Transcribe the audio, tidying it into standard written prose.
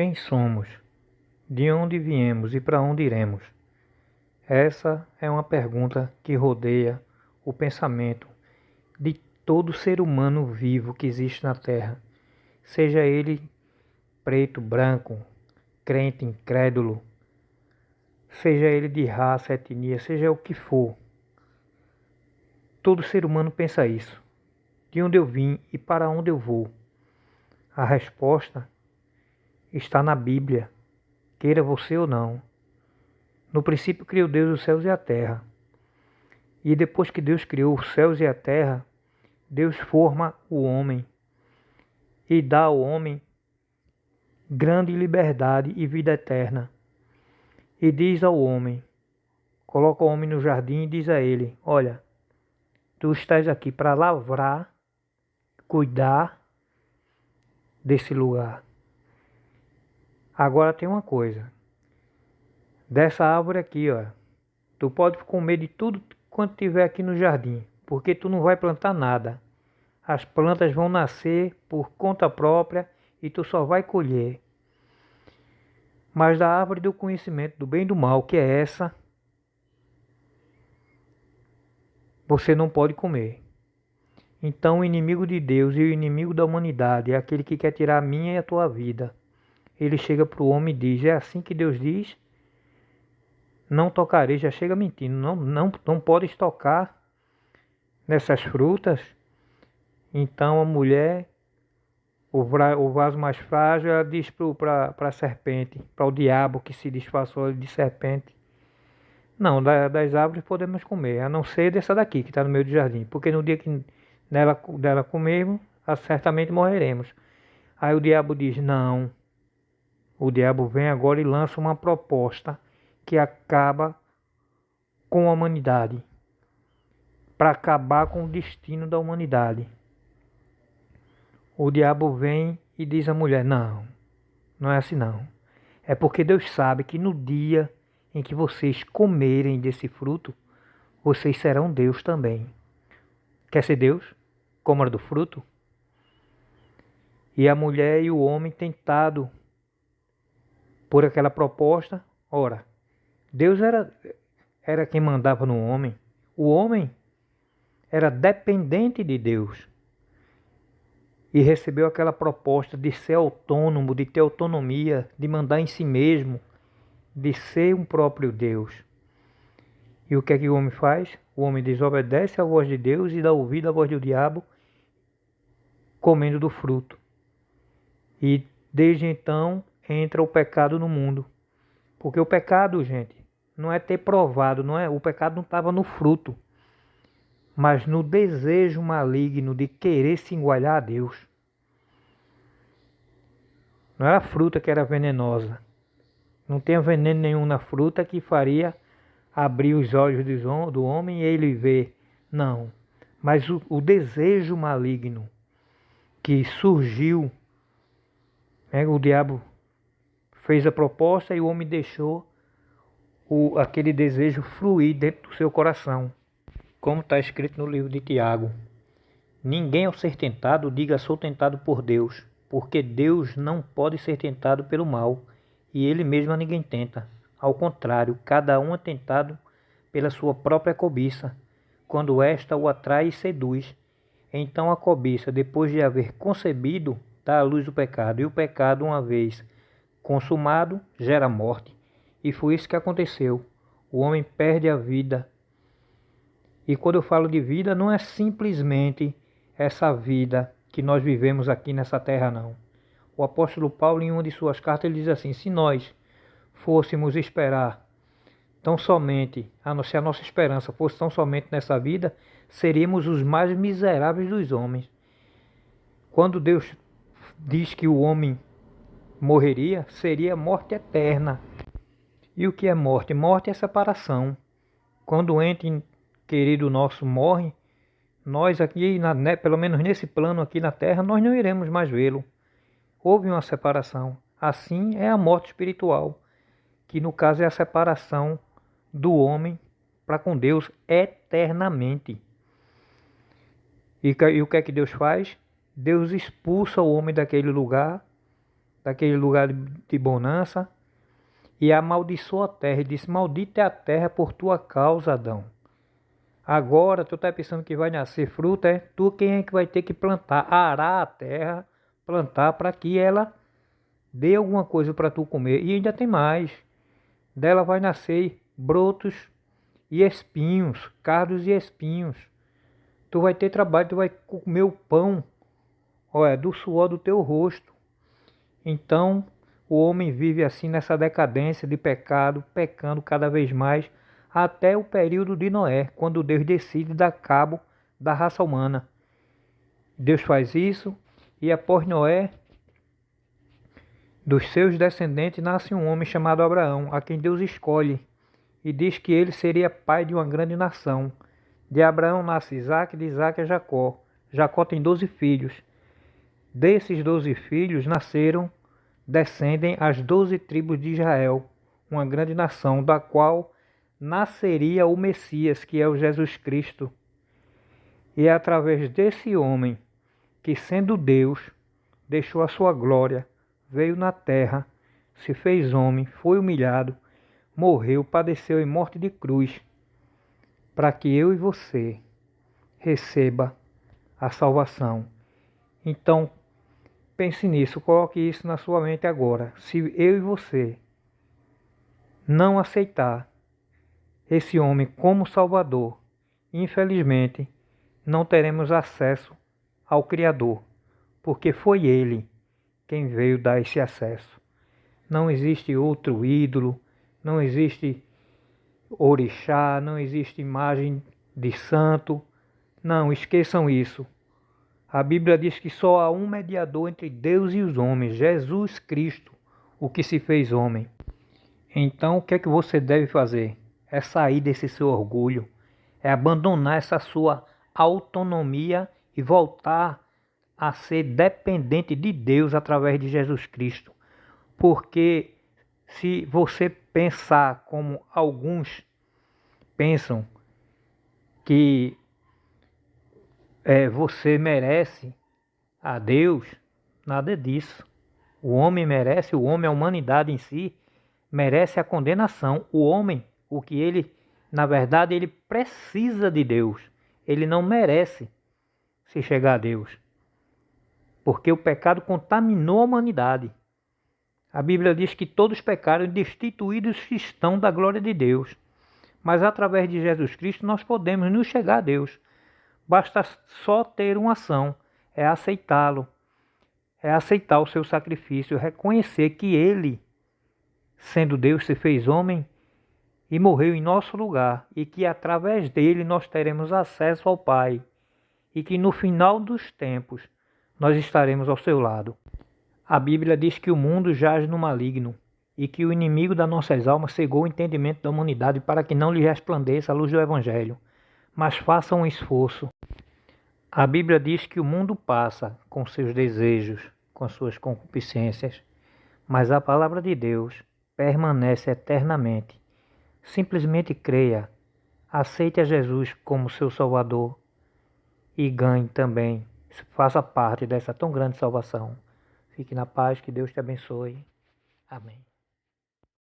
Quem somos? De onde viemos e para onde iremos? Essa é uma pergunta que rodeia o pensamento de todo ser humano vivo que existe na Terra, seja ele preto, branco, crente, incrédulo, seja ele de raça, etnia, seja o que for. Todo ser humano pensa isso. De onde eu vim e para onde eu vou? A resposta está na Bíblia, queira você ou não. No princípio criou Deus os céus e a terra. E depois que Deus criou os céus e a terra, Deus forma o homem e dá ao homem grande liberdade e vida eterna. E diz ao homem, coloca o homem no jardim e diz a ele, olha, tu estás aqui para lavrar, cuidar desse lugar. Agora tem uma coisa, dessa árvore aqui, ó, tu pode comer de tudo quanto tiver aqui no jardim, porque tu não vai plantar nada. As plantas vão nascer por conta própria e tu só vai colher. Mas da árvore do conhecimento do bem e do mal, que é essa, você não pode comer. Então o inimigo de Deus e o inimigo da humanidade é aquele que quer tirar a minha e a tua vida. Ele chega para o homem e diz, é assim que Deus diz, não tocarei, já chega mentindo, não podes tocar nessas frutas. Então a mulher, o vaso mais frágil, ela diz para a serpente, para o diabo que se disfarçou de serpente, não, das árvores podemos comer, a não ser dessa daqui que está no meio do jardim, porque no dia que dela comermos, certamente morreremos. Aí o diabo diz, não. O diabo vem agora e lança uma proposta que acaba com a humanidade, para acabar com o destino da humanidade. O diabo vem e diz à mulher, não é assim não. É porque Deus sabe que no dia em que vocês comerem desse fruto, vocês serão Deus também. Quer ser Deus? Coma do fruto. E a mulher e o homem tentado por aquela proposta, ora, Deus era quem mandava no homem. O homem era dependente de Deus. E recebeu aquela proposta de ser autônomo, de ter autonomia, de mandar em si mesmo, de ser um próprio Deus. E o que é que o homem faz? O homem desobedece à voz de Deus e dá ouvido à voz do diabo, comendo do fruto. E desde então entra o pecado no mundo. Porque o pecado, gente, não é ter provado, o pecado não estava no fruto, mas no desejo maligno de querer se igualar a Deus. Não era a fruta que era venenosa. Não tem veneno nenhum na fruta que faria abrir os olhos do homem e ele ver. Não. Mas o desejo maligno que surgiu, o diabo fez a proposta e o homem deixou aquele desejo fluir dentro do seu coração. Como está escrito no livro de Tiago. Ninguém ao ser tentado diga sou tentado por Deus, porque Deus não pode ser tentado pelo mal, e ele mesmo a ninguém tenta. Ao contrário, cada um é tentado pela sua própria cobiça, quando esta o atrai e seduz. Então a cobiça, depois de haver concebido, dá à luz o pecado, e o pecado, uma vez consumado, gera morte. E foi isso que aconteceu. O homem perde a vida. E quando eu falo de vida, não é simplesmente essa vida que nós vivemos aqui nessa terra, não. O apóstolo Paulo, em uma de suas cartas, ele diz assim, se nós fôssemos esperar tão somente, se a nossa esperança fosse tão somente nessa vida, seríamos os mais miseráveis dos homens. Quando Deus diz que o homem morreria, seria morte eterna. E o que é morte? Morte é separação. Quando o ente querido nosso morre, nós aqui, pelo menos nesse plano aqui na Terra, nós não iremos mais vê-lo. Houve uma separação. Assim é a morte espiritual, que no caso é a separação do homem para com Deus eternamente. E o que é que Deus faz? Deus expulsa o homem daquele lugar daquele lugar de bonança, e amaldiçoou a terra, e disse: maldita é a terra por tua causa, Adão. Agora tu tá pensando que vai nascer fruta, é? Tu quem é que vai ter que plantar, arar a terra, plantar para que ela dê alguma coisa para tu comer. E ainda tem mais. Dela vai nascer brotos e espinhos, cardos e espinhos. Tu vai ter trabalho, tu vai comer o pão, olha, do suor do teu rosto. Então, o homem vive assim nessa decadência de pecado, pecando cada vez mais, até o período de Noé, quando Deus decide dar cabo da raça humana. Deus faz isso, e após Noé, dos seus descendentes nasce um homem chamado Abraão, a quem Deus escolhe, e diz que ele seria pai de uma grande nação. De Abraão nasce Isaque, de Isaque é Jacó. Jacó tem 12 filhos. Desses 12 filhos descendem as 12 tribos de Israel, uma grande nação, da qual nasceria o Messias, que é o Jesus Cristo. E é através desse homem, que sendo Deus, deixou a sua glória, veio na terra, se fez homem, foi humilhado, morreu, padeceu em morte de cruz, para que eu e você receba a salvação. Então, pense nisso, coloque isso na sua mente agora. Se eu e você não aceitar esse homem como Salvador, infelizmente, não teremos acesso ao Criador, porque foi Ele quem veio dar esse acesso. Não existe outro ídolo, não existe orixá, não existe imagem de santo. Não, esqueçam isso. A Bíblia diz que só há um mediador entre Deus e os homens, Jesus Cristo, o que se fez homem. Então, o que é que você deve fazer? É sair desse seu orgulho, é abandonar essa sua autonomia e voltar a ser dependente de Deus através de Jesus Cristo. Porque se você pensar como alguns pensam, que você merece a Deus, nada disso. O homem merece, o homem, a humanidade em si, merece a condenação. O homem, o que ele, na verdade, ele precisa de Deus. Ele não merece se chegar a Deus. Porque o pecado contaminou a humanidade. A Bíblia diz que todos pecaram e destituídos estão da glória de Deus. Mas através de Jesus Cristo nós podemos nos chegar a Deus. Basta só ter uma ação, é aceitá-lo. É aceitar o seu sacrifício, reconhecer que Ele, sendo Deus, se fez homem e morreu em nosso lugar, e que através dele nós teremos acesso ao Pai, e que no final dos tempos nós estaremos ao seu lado. A Bíblia diz que o mundo jaz no maligno, e que o inimigo das nossas almas cegou o entendimento da humanidade para que não lhe resplandeça a luz do Evangelho. Mas façam um esforço. A Bíblia diz que o mundo passa com seus desejos, com suas concupiscências, mas a palavra de Deus permanece eternamente. Simplesmente creia, aceite a Jesus como seu Salvador e ganhe também, faça parte dessa tão grande salvação. Fique na paz, que Deus te abençoe. Amém.